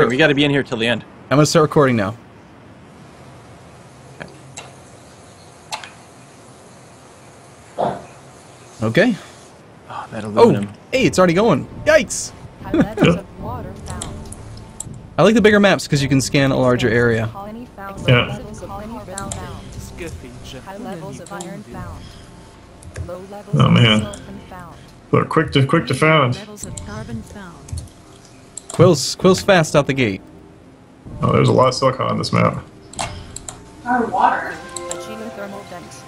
We got to be in here till the end. I'm going to start recording now. Okay. Oh, that aluminum. Oh, hey, it's already going. Yikes! Water found. I like the bigger maps because you can scan a larger area. Yeah. High levels of iron found. Low levels Oh, of man. silicon found. They're quick to found. Levels of carbon found. Quill's fast out the gate. Oh, there's a lot of silicon on this map. Our water. A geothermal vent.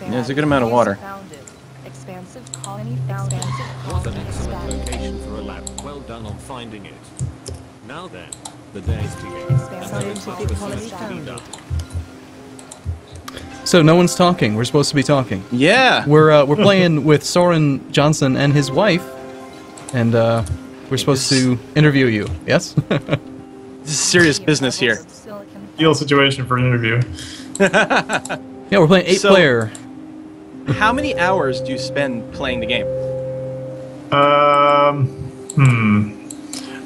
Yeah, there's a good amount of water. Founded. Expansive colony found. What an excellent location for a lab. Well done on finding it. Now then, the day's begin. Scientific colony founded. So no one's talking. We're supposed to be talking. Yeah. We're playing with Soren Johnson and his wife, and we're supposed to interview you. Yes. This is serious business here. Ideal situation for an interview. Yeah, we're playing 8-player. How many hours do you spend playing the game?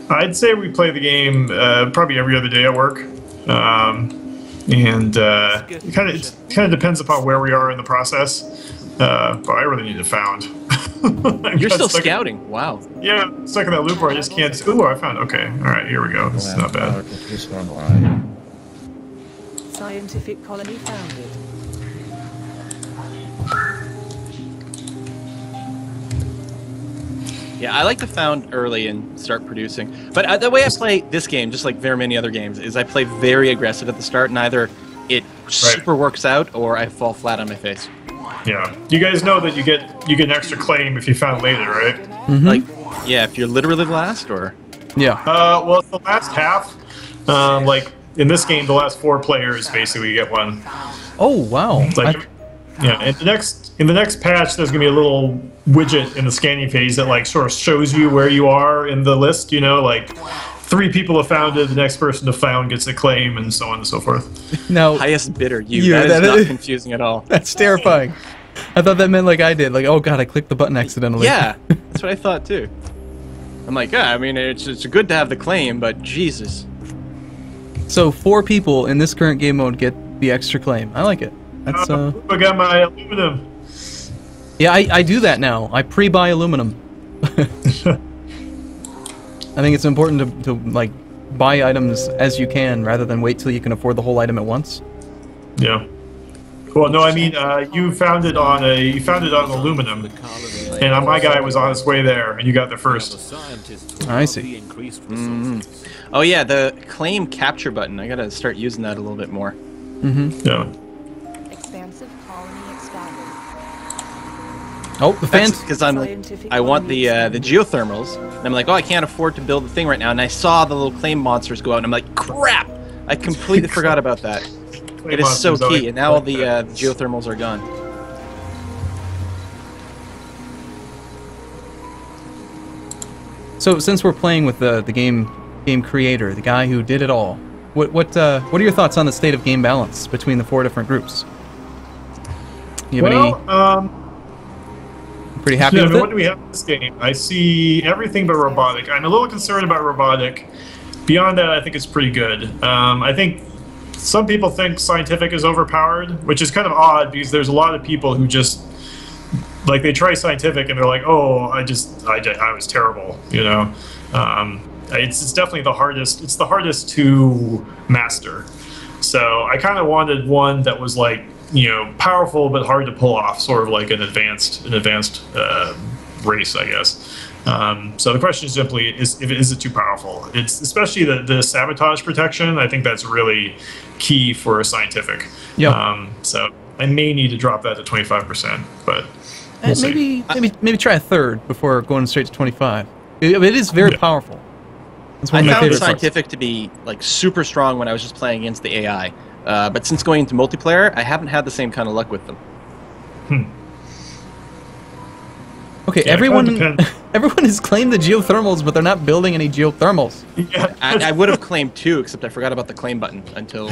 I'd say we play the game probably every other day at work. And it kind of depends upon where we are in the process. But I really need to found. You're still scouting. Wow. Yeah, stuck in that loop where I just can't. Ooh, I found. Okay, all right, here we go. This is not bad. Scientific colony founded. Yeah, I like to found early and start producing. But the way I play this game, just like very many other games, is I play very aggressive at the start, and either it super works out or I fall flat on my face. Yeah, you guys know that you get an extra claim if you found later, right? Mm-hmm. Like, yeah, if you're literally the last, or Yeah. Well, the last half, like in this game, the last 4 players basically get one. Oh wow. Like, yeah, and in the next patch, there's gonna be a little widget in the scanning phase that like sort of shows you where you are in the list. You know, like 3 people have found it, the next person to found gets a claim, and so on and so forth. Now, highest bidder, you. Yeah, That is not confusing at all. that's terrifying. I thought that meant like I did. Like, oh god, I clicked the button accidentally. Yeah, that's what I thought too. I'm like, yeah, I mean, it's good to have the claim, but Jesus. So 4 people in this current game mode get the extra claim. I like it. That's I got my aluminum. Yeah, I do that now. I pre-buy aluminum. I think it's important to like buy items as you can rather than wait till you can afford the whole item at once. Yeah. Well, no, I mean you found it on aluminum, and my guy was on his way there, and you got there first. I see. Oh yeah, the claim capture button. I gotta start using that a little bit more. Mm-hmm. Yeah. Expansive colony expanded. Oh, the fan. Because I want the geothermals, and I'm like, oh, I can't afford to build the thing right now. And I saw the little claim monsters go out, and I'm like, crap! I completely forgot about that. It is so key, and now all the geothermals are gone. So since we're playing with the game creator, the guy who did it all, what are your thoughts on the state of game balance between the 4 different groups? You have any? Pretty happy with it? What do we have in this game? I see everything but robotic. I'm a little concerned about robotic. Beyond that, I think it's pretty good. I think some people think scientific is overpowered, which is kind of odd because there's a lot of people who just like they try scientific and they're like, oh, I was terrible, you know. It's definitely the hardest. It's the hardest to master. So I kind of wanted one that was like, you know, powerful but hard to pull off, sort of like an advanced race, I guess. So the question simply is it too powerful? It's especially the sabotage protection. I think that's really key for a scientific. Yeah. So I may need to drop that to 25%, but we'll see. Maybe try a third before going straight to 25. It is very powerful. It's one I of my found favorite scientific to be like super strong when I was just playing against the AI. But since going into multiplayer, I haven't had the same kind of luck with them. Okay, Okay, Yeah, it kinda everyone depends. everyone has claimed the geothermals, but they're not building any geothermals. Yeah. I would have claimed 2, except I forgot about the claim button until.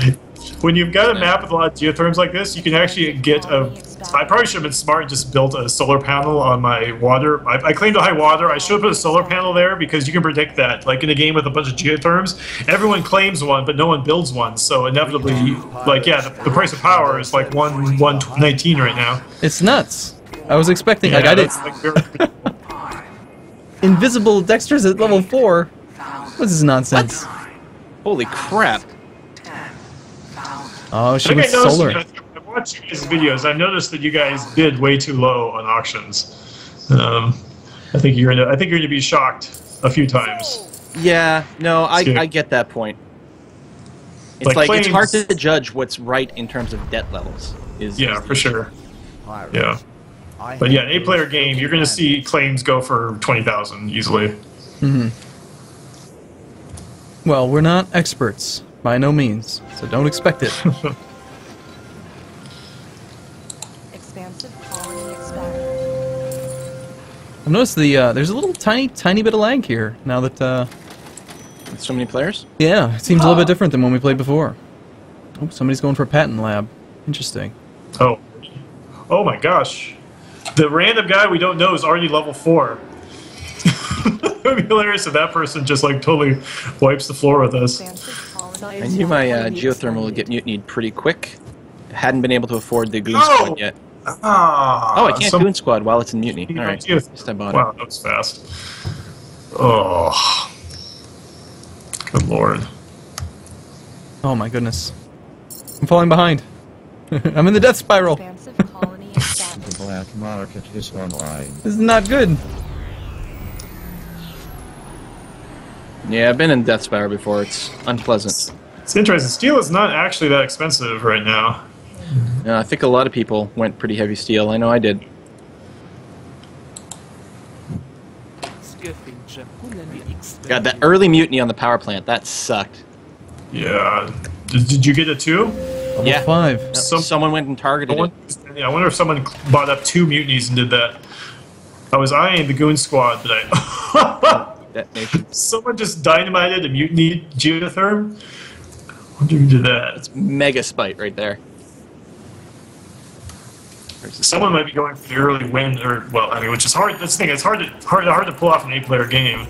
When you've got a map with a lot of geotherms like this, you can actually get a. I probably should have been smart and just built a solar panel on my water. I claimed a high water. I should have put a solar panel there because you can predict that. Like in a game with a bunch of geotherms, everyone claims one, but no one builds one. So inevitably, like yeah, the price of power is like 119 right now. It's nuts. I was expecting Yeah, like I did that's like very. invisible Dexter's at level 4. What is this nonsense? Holy crap! Oh, she I was think I noticed, solar. I watched you guys' videos. I noticed that you guys bid way too low on auctions. I think you're gonna be shocked a few times. Yeah, no, Yeah. I get that point. It's Like like it's hard claims- to judge what's right in terms of debt levels. Yeah, for sure. Yeah, but yeah, an 8-player game, you're gonna see claims go for 20,000 easily. Well, we're not experts by no means, so don't expect it. Expansive colony expanded. I've noticed there's a little tiny bit of lag here now that So many players. yeah, it seems a little bit different than when we played before. Oh, somebody's going for a patent lab. Interesting. Oh my gosh, the random guy we don't know is already level 4. It would be hilarious if that person just like totally wipes the floor with us. Expansive colony I knew my geothermal would get mutinied pretty quick. Hadn't been able to afford the goon No! squad yet. Ah, Oh, I can't goon squad while it's in mutiny. All right, Wow, just I bought that was fast. Oh, good lord. Oh my goodness. I'm falling behind. I'm in the death spiral. expansive colony established. The black market is online. This is not good. it. Yeah, I've been in Death Spiral before. It's unpleasant. It's interesting. Steel is not actually that expensive right now. I think a lot of people went pretty heavy steel. I know I did. God, that early mutiny on the power plant, that sucked. Yeah. Did you get it too? Level Yeah. 5. Someone went and targeted it. Yeah, I wonder if someone bought up 2 mutinies and did that. I was eyeing the goon squad, but Detonation. someone just dynamited a mutiny geotherm. I wonder who did that. Mega spite right there. Someone might be going for the early win, or well, I mean, which is hard. That's the thing. It's hard to pull off an 8-player game.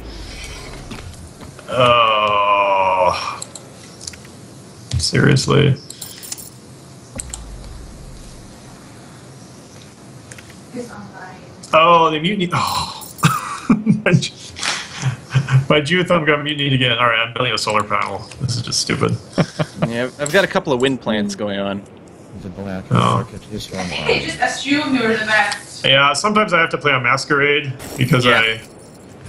Oh, seriously. Oh, they mutiny. Oh, my geotherm got mutinied again. All right, I'm building a solar panel. This is just stupid. Yeah, I've got a couple of wind plants going on. The black Oh. market is They online. just assume you're the best. Yeah, sometimes I have to play on Masquerade because Yeah. I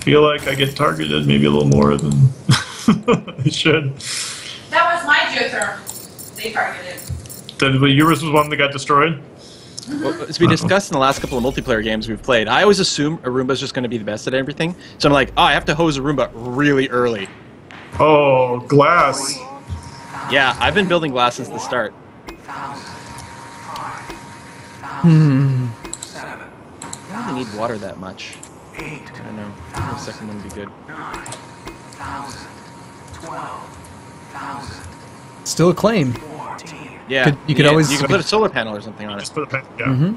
feel like I get targeted maybe a little more than I should. That was my geotherm. They targeted. Yours was one that got destroyed? Well, as we discussed in the last couple of multiplayer games we've played, I always assume Arumba's just going to be the best at everything. So I'm like, oh, I have to hose Arumba really early. Oh, glass. Yeah, I've been building glass since the start. I don't really need water that much. I don't know. The second one would be good. Still a claim. Yeah, You could always- you could put a solar panel or something on it. Just put a pen, yeah. Mm-hmm.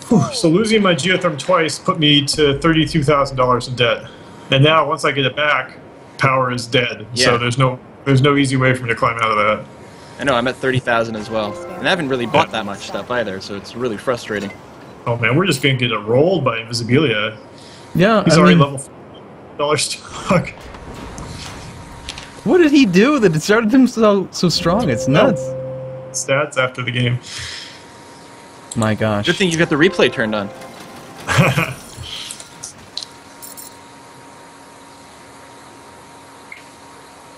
Whew, so losing my geotherm twice put me to $32,000 in debt. And now once I get it back, power is dead. Yeah. So there's no easy way for me to climb out of that. I know, I'm at 30,000 as well. And I haven't really bought that much stuff either, so it's really frustrating. Oh man, we're just gonna get rolled by Invisibilia. Yeah, He's I already mean, level $4 stock. what did he do that it started him so strong? It's nuts. Stats after the game. My gosh. Good thing you got the replay turned on.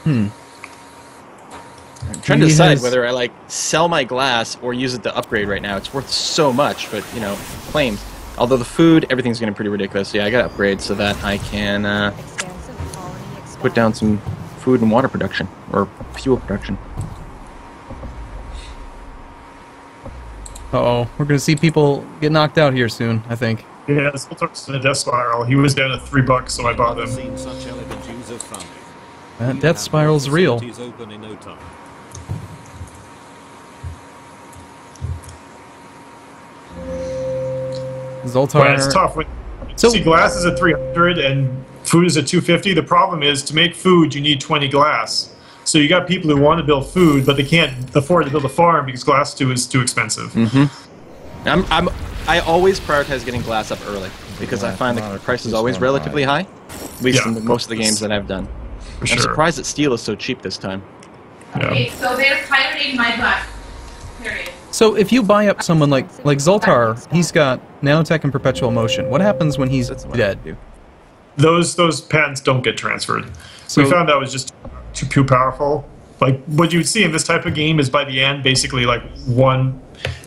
I'm trying to He decide has- whether I like sell my glass or use it to upgrade right now. It's worth so much, but you know, claims. Although the food, everything's getting pretty ridiculous. Yeah, I gotta upgrade so that I can Expansive colony expanded. put down some food and water production or fuel production. Uh-oh, we're gonna see people get knocked out here soon, I think. Yeah, this Zoltar's in a death spiral. He was down at $3, so I bought him. Seen such elegant use of funding. That death spiral's real. Facilities open in no time. Zoltar... Well, it's tough. When So- see, glass is at 300 and food is at 250. The problem is, to make food, you need 20 glass. So you got people who want to build food, but they can't afford to build a farm because glass is too expensive. I always prioritize getting glass up early because I find the price is always relatively high, at least Yeah. in most of the games that I've done. For I'm sure. surprised that steel is so cheap this time. Yeah. Okay, so they're pirating my glass. Period. So if you buy up someone like Zoltar, he's got nanotech and perpetual motion. What happens when he's That's what dead? I do. Those patents don't get transferred. So- We found that was just too powerful. Like, what you would see in this type of game is by the end, basically, like,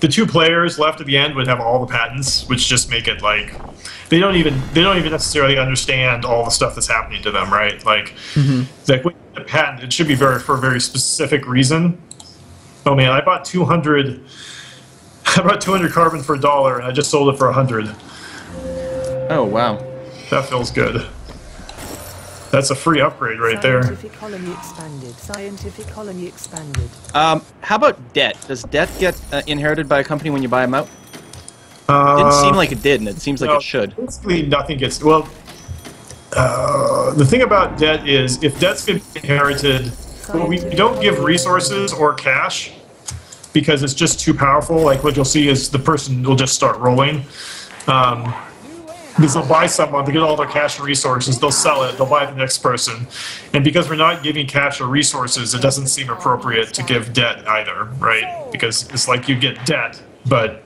the two players left at the end would have all the patents, which just make it like they don't even necessarily understand all the stuff that's happening to them, right? Like, like when you get a patent, it should be for a very specific reason. Oh man, I bought 200 carbon for $1, and I just sold it for 100. Oh, wow. That feels good. That's a free upgrade right there. Scientific colony expanded. Scientific colony expanded. How about debt? Does debt get inherited by a company when you buy them out? Didn't seem like it did, and it seems like it should. Basically, nothing gets. Well, the thing about debt is, if debt's get inherited, well, we don't give resources or cash because it's just too powerful. Like, what you'll see is the person will just start rolling. Because they'll buy someone to get all their cash and resources, they'll sell it, they'll buy the next person. And because we're not giving cash or resources, it doesn't seem appropriate to give debt either, right? Because it's like you get debt, but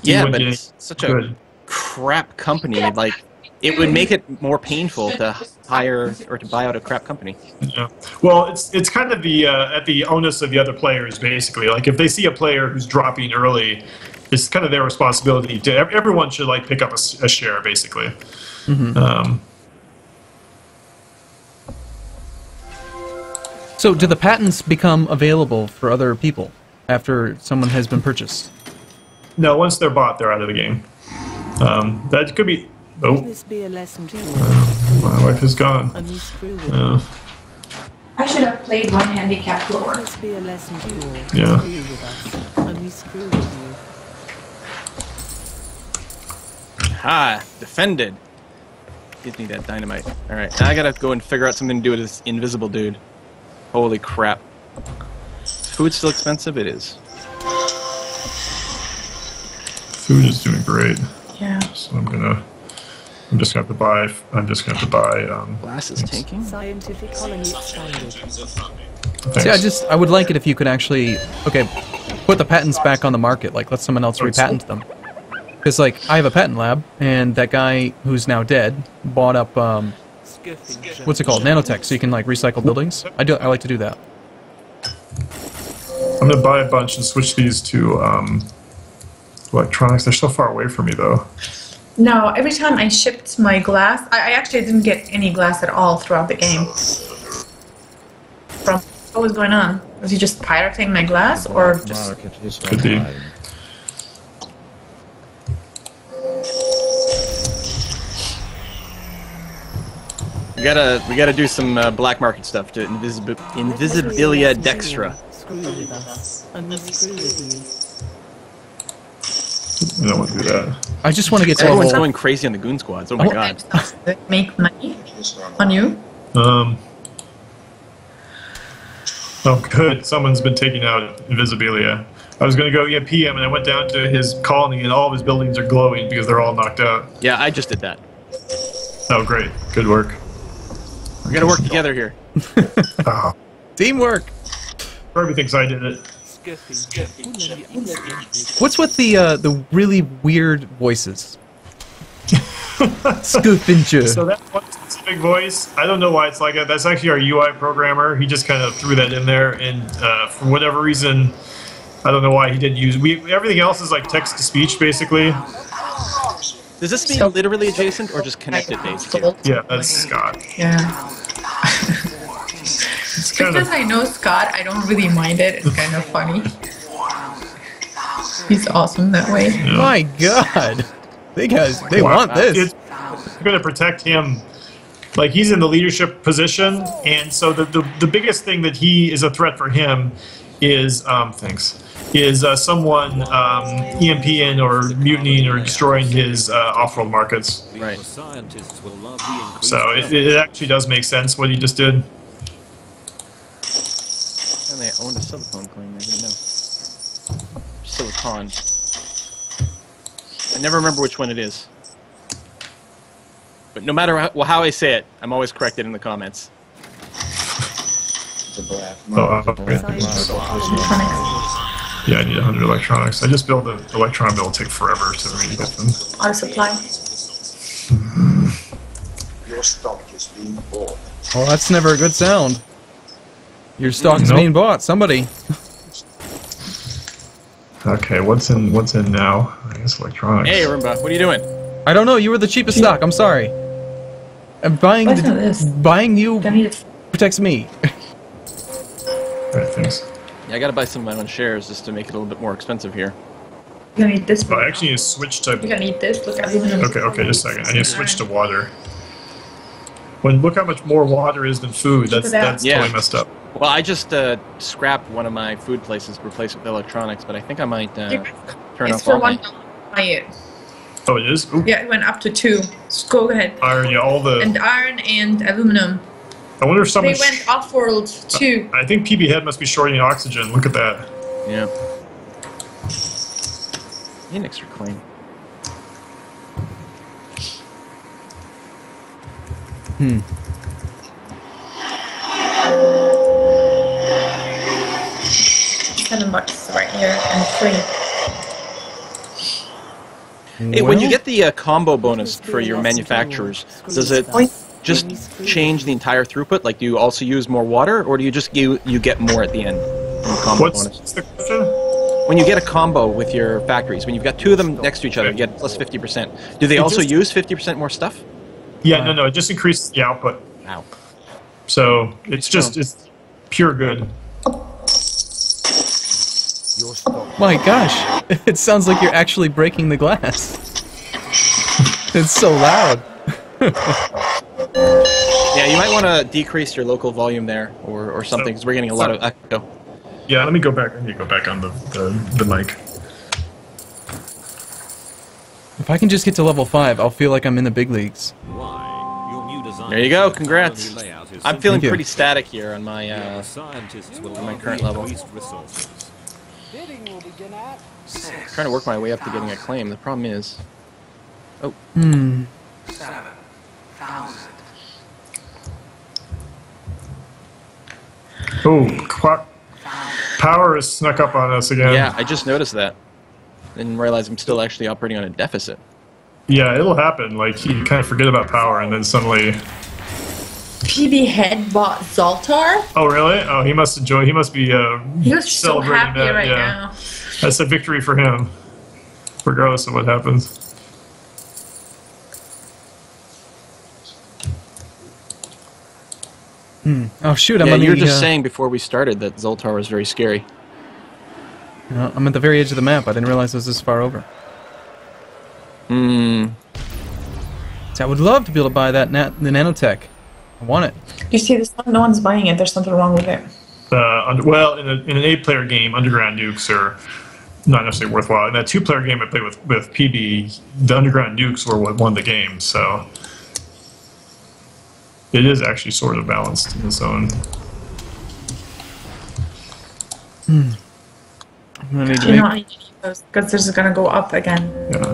Yeah, wouldn't but get it's such a good. crap company. Like, it would make it more painful to hire or to buy out a crap company. Yeah. Well, it's kind of the at the onus of the other players, basically. Like, if they see a player who's dropping early, it's kind of their responsibility to. Everyone should like pick up a share, basically. So do the patents become available for other people after someone has been purchased? No, once they're bought, they're out of the game. That could be. Oh, This be a lesson to you. my wife is gone. And we screw with you. I should have played one handicap lower. This be a lesson to you. Yeah. Screw with us. And we screw with you. Ah, defended. Gives me that dynamite. Alright, now I gotta go and figure out something to do with this invisible dude. Holy crap. Food's still expensive? It is. Food is doing great. Yeah. So I'm just gonna have to buy. Glass is tanking? Scientific colony expanded. Thanks. See, I would like it if you could actually, okay, put the patents back on the market, like let someone else repatent them. Because, like, I have a patent lab, and that guy who's now dead bought up, what's it called, nanotech, so you can, like, recycle buildings. I like to do that. I'm gonna buy a bunch and switch these to electronics. They're so far away from me, though. No, every time I shipped my glass, I actually didn't get any glass at all throughout the game. What was going on? Was he just pirating my glass, or just... Could be. We gotta do some black market stuff to Invisibilia Dextra. Screw with us. And we screw with you. I don't want to do that. I just want to get to Everyone's level... going crazy on the goon squads. Oh my god. make money on you? Oh, good. Someone's been taking out Invisibilia. I was going to go PM, and I went down to his colony, and all of his buildings are glowing because they're all knocked out. Yeah, I just did that. Oh, great. Good work. We gotta work together here. Oh, Teamwork! Kirby thinks I did it. What's with the really weird voices? Scoofincher. So that one specific voice, I don't know why it's like that. That's actually our UI programmer. He just kind of threw that in there, and for whatever reason, I don't know why he didn't use. Everything else is like text to speech, basically. Does this mean literally adjacent or just connected based? Yeah, that's Scott. Yeah. It's kind Because of I know Scott, I don't really mind it. It's kind of funny. He's awesome that way. Yeah. My God, they want this. It's going to protect him. Like, he's in the leadership position, and so the biggest thing that he is a threat for him is someone EMPing or mutinying or destroying his off-world markets. Right. So it actually does make sense what he just did. And they owned a silicone claim. I didn't know. Silicon. I never remember which one it is. But no matter how I say it, I'm always corrected in the comments. Okay. Yeah, I need 100 electronics. I just built the electron bill. It'll take forever to really get them. Out of supply. Your stock is being bought. Well, that's never a good sound. Your stock is being bought. Somebody. Okay, what's in now? I guess electronics. Hey, Arumba, what are you doing? I don't know. You were the cheapest stock. I'm sorry. And buying buying you protects me. Right, thanks. Yeah, I gotta buy some of my own shares just to make it a little bit more expensive here. You're gonna need this. Oh, I actually need to switch to. You're gonna need this. Look, aluminum. Okay, just a second. I need to switch to water. Look how much more water is than food. That's totally messed up. Well, I just scrapped one of my food places, replaced with electronics, but I think I might turn It's off for all my... Buy it. Oh, it is? Ooh. Yeah, it went up to 2. So go ahead. Iron, yeah, all the... And iron and aluminum. I wonder if someone... They went off-world too. I think PB Head must be shorting oxygen. Look at that. Yeah. Need an extra claim. $7 right here and free. Hey, when you get the combo bonus for your manufacturers, does it just change the entire throughput? Like, do you also use more water, or do you just you get more at the end? What's the question? When you get a combo with your factories, when you've got 2 of them next to each other, you get plus 50%. Do they also use 50% more stuff? Yeah, no, it just increases the output. Wow. So it's it's pure good. My gosh, it sounds like you're actually breaking the glass. It's so loud. Yeah, you might want to decrease your local volume there, or something, because we're getting a lot of echo. Yeah, let me go back. I need to go back on the mic. If I can just get to level 5, I'll feel like I'm in the big leagues. There you go, congrats. I'm feeling Thank you. pretty static here on my current level. Trying to work my way up to getting a claim. The problem is... Oh. Oh, power has snuck up on us again. Yeah, I just noticed that. Didn't realize I'm still actually operating on a deficit. Yeah, it'll happen. Like, you kind of forget about power, and then suddenly... PB Head bought Zoltar. Oh, really? Oh, he must enjoy... He must be He was so celebrating happy that. right Yeah. now. That's a victory for him, regardless of what happens. Oh shoot, I'm Yeah, on the... you were just saying before we started that Zoltar was very scary. I'm at the very edge of the map. I didn't realize it was this far over. Hmm. So I would love to be able to buy that the nanotech. I want it. You see this one? No one's buying it. There's something wrong with it. Well, in an 8-player game, underground nukes are not necessarily worthwhile. In that 2-player game I played with PB, the underground nukes were what won the game, so it is actually sort of balanced in its own. I'm gonna need to You know, make... I need those because this is gonna go up again. Yeah.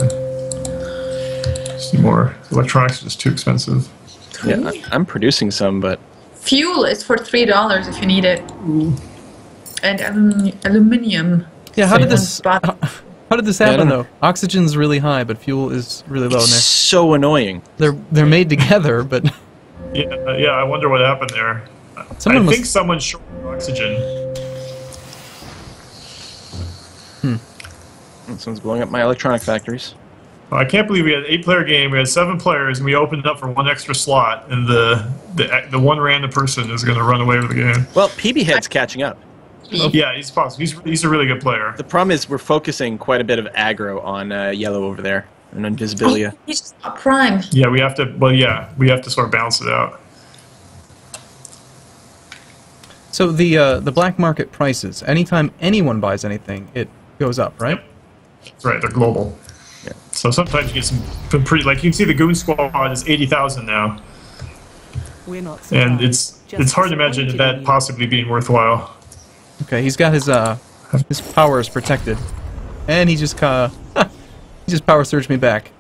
See more. Electronics are just too expensive. Yeah, I'm producing some, but... Fuel is for $3 if you need it. And aluminium. Yeah, how So did you this... want How did this I happen, don't though? Oxygen's really high, but fuel is really low. It's And so annoying. they're made together, but... Yeah, I wonder what happened there. I think someone shorted oxygen. This one's blowing up my electronic factories. I can't believe we had an 8-player game. We had 7 players, and we opened it up for 1 extra slot, and the one random person is going to run away with the game. Well, PB Head's catching up. Yeah, he's possible. He's a really good player. The problem is we're focusing quite a bit of aggro on yellow over there and on Visibilia. He's not prime. Yeah, we have to. Well, yeah, we have to sort of balance it out. So the black market prices, anytime anyone buys anything, it goes up, right? That's right, they're global. Yeah. So sometimes you get some pretty, like you can see the Goon Squad is 80,000 now, We're not and surprised. it's hard to imagine that possibly being worthwhile. Okay, he's got his powers protected, and he just he just power surged me back.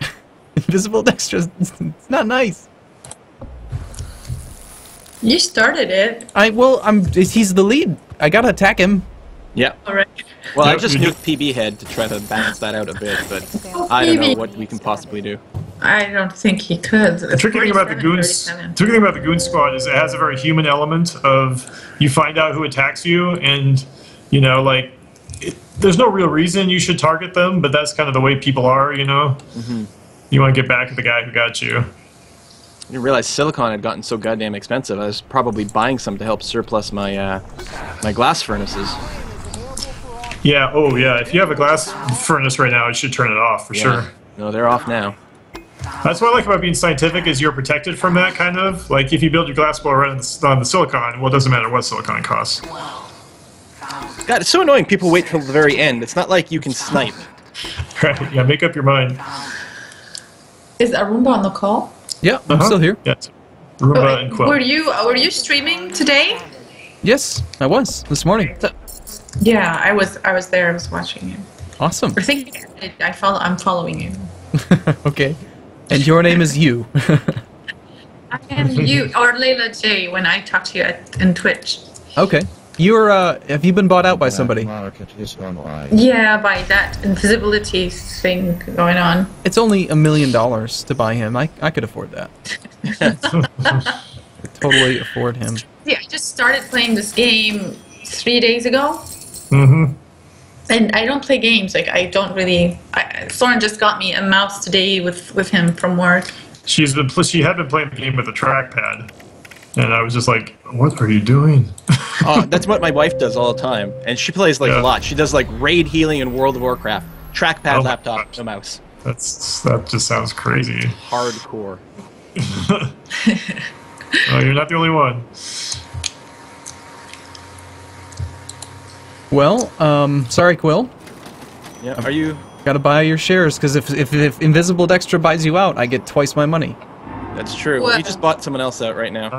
Invisible Dexter, it's not nice. You started it. He's the lead. I gotta attack him. Yeah. All right. Well, I Yep, just you do. nuked PB head to try to balance that out a bit, but Oh, I don't know PB. what we can possibly do. I don't think he could. The tricky thing about the Goon Squad is it has a very human element of you find out who attacks you, and you know, like there's no real reason you should target them, but that's kind of the way people are, you know. Mm-hmm. You want to get back at the guy who got you. I didn't realize silicon had gotten so goddamn expensive. I was probably buying some to help surplus my my glass furnaces. Yeah. Oh, yeah. If you have a glass furnace right now, you should turn it off for sure. No, they're off now. That's what I like about being scientific is you're protected from that kind of. Like if you build your glass blower right on the silicon, well, it doesn't matter what silicon costs. God, it's so annoying. People wait till the very end. It's not like you can snipe. Right. Yeah. Make up your mind. Is Arumba on the call? Yeah, I'm still here. Yeah. Arumba and Quill. Were you streaming today? Yes, I was this morning. Yeah, I was there. I was watching you. Awesome. I think I'm following you. Okay. And your name is you. I am you or Layla J when I talk to you in Twitch. Okay. You're have you been bought out by somebody? Yeah, by that invisibility thing going on. It's only $1 million to buy him. I could afford that. I could totally afford him. Yeah, I just started playing this game 3 days ago. Mm-hmm. And I don't play games. Like I don't really. Soren just got me a mouse today with him from work. She had been playing the game with a trackpad, and I was just like, "What are you doing?" That's what my wife does all the time, and she plays like a lot. She does like raid healing in World of Warcraft. Trackpad, laptop, no mouse. That just sounds crazy. Hardcore. Oh, you're not the only one. Well, sorry, Quill. Yeah, are you? Gotta buy your shares, because if Invisible Dexter buys you out, I get twice my money. That's true. What? You just bought someone else out right now.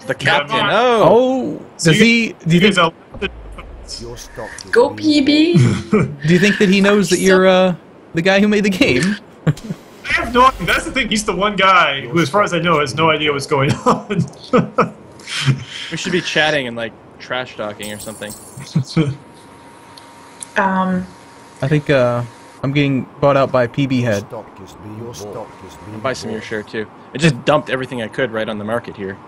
The Yeah, captain. no, Oh. Oh, does he? Do you think? Go PB. Do you think that he knows that you're the guy who made the game? I have no idea. That's the thing. He's the one guy who, as far as I know, has no idea what's going on. We should be chatting and like trash talking or something. I think I'm getting bought out by PB Head. I'll buy some of your share too. I just dumped everything I could right on the market here.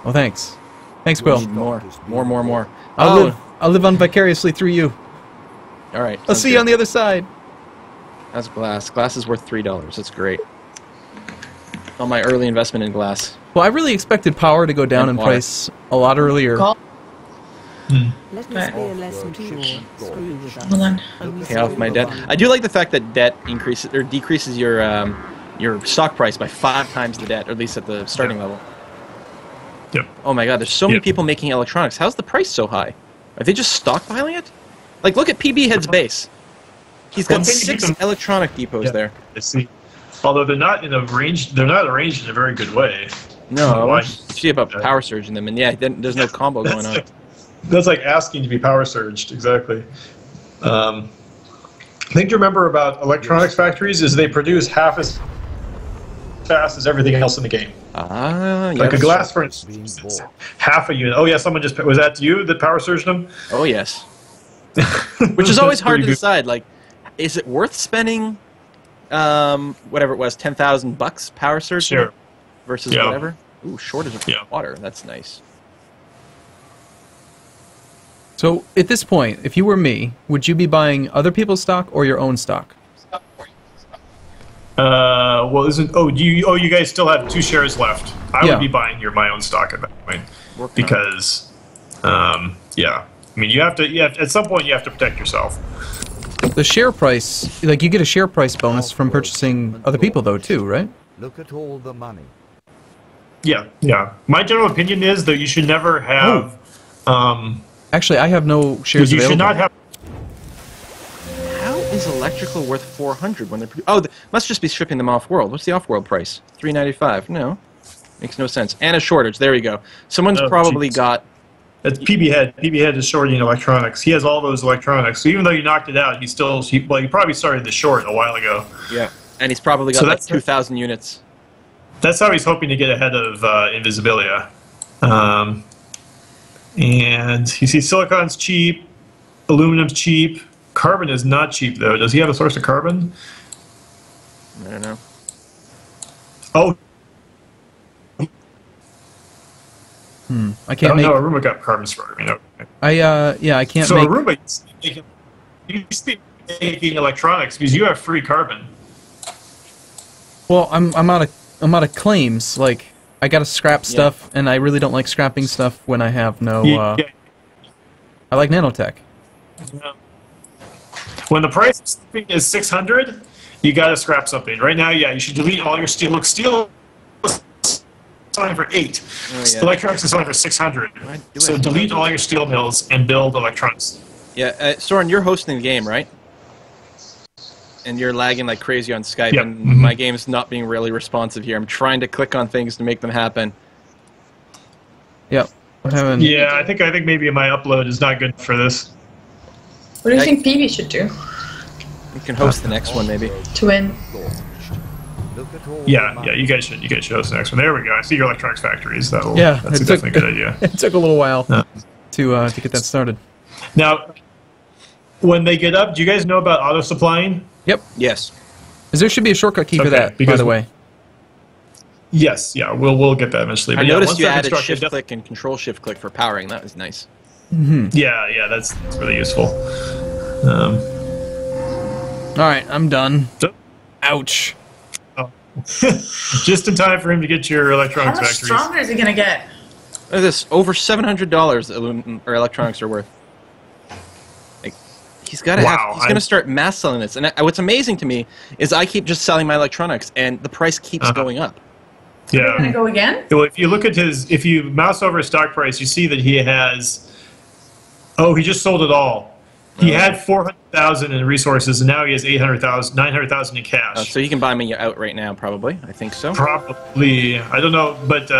Well, thanks. Thanks, Quill. Need more. More. I'll live on vicariously through you. All right. I'll see you on the other side. That's glass. Glass is worth $3. That's great. All my early investment in glass. Well, I really expected power to go down in water. price a lot earlier. Call. Let this be a lesson to you. Screw with us. Hold on. Pay off my debt. I do like the fact that debt increases or decreases your stock price by 5 times the debt, or at least at the starting level. Yep. Oh my God, there's so many people making electronics. How's the price so high? Are they just stockpiling it? Like, look at PB Head's base. He's got 6 electronic depots there. I see. Although they're not arranged in a very good way. No, I Why? want to see about power surge in them, and yeah, then there's no combo going on. That's like asking to be power surged, exactly. I think you remember about electronics factories is they produce half as fast as everything else in the game. Ah, yeah. Like a glass, for instance, it's half a unit. Oh yeah, someone just was that you that power surged them? Oh yes. Which is always That's hard to pretty good. decide. Like, is it worth spending, whatever it was, $10,000 power surge Sure. versus Yeah. whatever? Ooh, shortage of Yeah. water. That's nice. So, at this point, if you were me, would you be buying other people's stock or your own stock? Well, isn't you guys still have 2 shares left? I Yeah. would be buying my own stock at that point Working on it. because, yeah, I mean, you have to at some point you have to protect yourself. The share price, like you get a share price bonus from purchasing other people though too, right? Look at all the money. Yeah, yeah. My general opinion is that you should never have. Actually, I have no shares you available. should not have. How is electrical worth 400 when they're? Oh, must just be shipping them off world. What's the off world price? 395. No, makes no sense. And a shortage. There you go. Someone's probably got. It's PB Head. PB Head is shorting electronics. He has all those electronics. So even though you knocked it out, he probably started the short a while ago. Yeah, and he's probably got like 2,000 units. That's how he's hoping to get ahead of Invisibilia. And you see silicon's cheap, aluminum's cheap, carbon is not cheap though. Does he have a source of carbon? I don't know. Oh. I can't make. No, Arumba got carbon for me. No. I can't so make. So Arumba, you should be making electronics because you have free carbon. Well, I'm out of claims. Like I gotta scrap stuff, and I really don't like scrapping stuff when I have no. I like nanotech. Yeah. When the price of something is 600, you gotta scrap something. Right now, you should delete all your steel. Look, steel is selling for 8. Electronics is selling for 600. So delete all your steel mills and build electronics. Yeah, Soren, you're hosting the game, right? And you're lagging like crazy on Skype, Yep. and my game's not being really responsive here. I'm trying to click on things to make them happen. Yep. Yeah, I think maybe my upload is not good for this. What do you think PB should do You can host the next one, maybe. to win? Yeah, you guys should host the next one. There we go. I see your electronics factories. That's definitely a good idea. It took a little while to get that started. Now, when they get up, do you guys know about auto supplying? Yep. Yes. There should be a shortcut key for that, by the way. Yes, yeah, we'll get that eventually. I But noticed you once added shift click and control shift click for powering. That was nice. Yeah, that's really useful. All right, I'm done. So- Ouch. Oh. Just in time for him to get your electronics How much factories. stronger is he gonna get? Look at this. Over $700 or electronics are worth. Like, he's got to have. He's going to start mass selling this. And what's amazing to me is I keep just selling my electronics, and the price keeps going up. Yeah. Gonna go again? Well, if you look at if you mouse over his stock price, you see that he has. Oh, he just sold it all. He had 400,000 in resources, and now he has 800,000, 900,000 in cash. So he can buy me out right now, probably. I think so. Probably. I don't know, but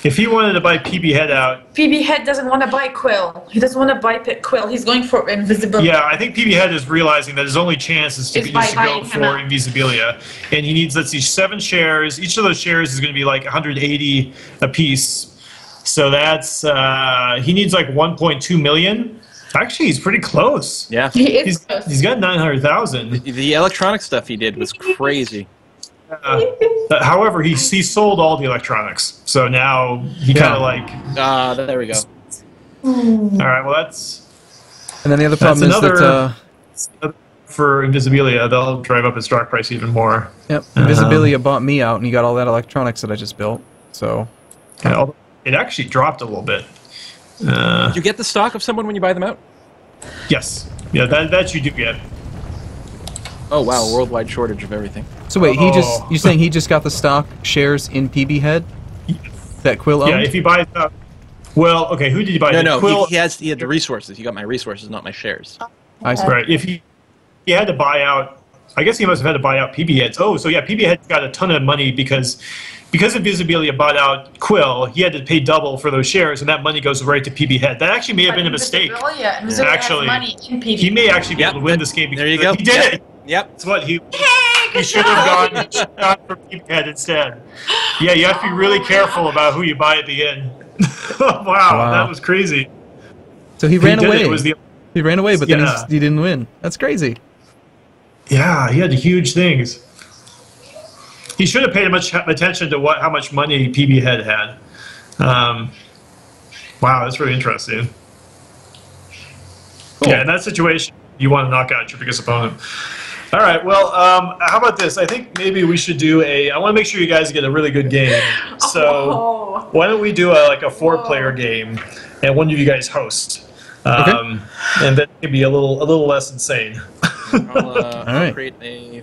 if he wanted to buy PB Head out. PB Head doesn't want to buy Quill. He doesn't want to buy Quill. He's going for Invisibility. Yeah, I think PB Head is realizing that his only chance is to go for Invisibilia. And he needs, let's see, 7 shares. Each of those shares is going to be like 180 a piece. So that's, he needs like 1.2 million. Actually, he's pretty close. Yeah. He is close. He's got 900,000. The electronic stuff he did was crazy. However, he sold all the electronics. So now he kind of like... there we go. All right, well, that's... And then the other problem is that... for Invisibilia, they'll drive up his stock price even more. Yep, Invisibilia bought me out, and he got all that electronics that I just built. So... Yeah, it actually dropped a little bit. Do you get the stock of someone when you buy them out? Yes. Yeah, that you do get. Oh wow, worldwide shortage of everything. So wait, you're saying he just got the stock shares in PB Head that Quill owned? Yeah, if he buys out. Well, okay, who did he buy? No, Quill, he had the resources. He got my resources, not my shares. I see. Right. If he had to buy out, I guess he must have had to buy out PB Heads. Oh, so yeah, PB Head got a ton of money because Invisibilia bought out Quill, he had to pay double for those shares, and that money goes right to PB Head. That actually may have been a mistake. Invisibilia Actually, has money in PB. he may actually be able to win this game. There you go. He did it. Yep. That's what he should have gone for PB Head instead. Yeah, you have to be really careful about who you buy at the end. wow, that was crazy. So he ran away. He ran away, but then he didn't win. That's crazy. Yeah, he had huge things. He should have paid much attention to how much money PB Head had. Wow, that's really interesting. Cool. Yeah, in that situation, you want to knock out your biggest opponent. All right, well, how about this? I think maybe we should do I want to make sure you guys get a really good game. So why don't we do a 4-player game, and one of you guys host. And then maybe a little less insane. I'll create a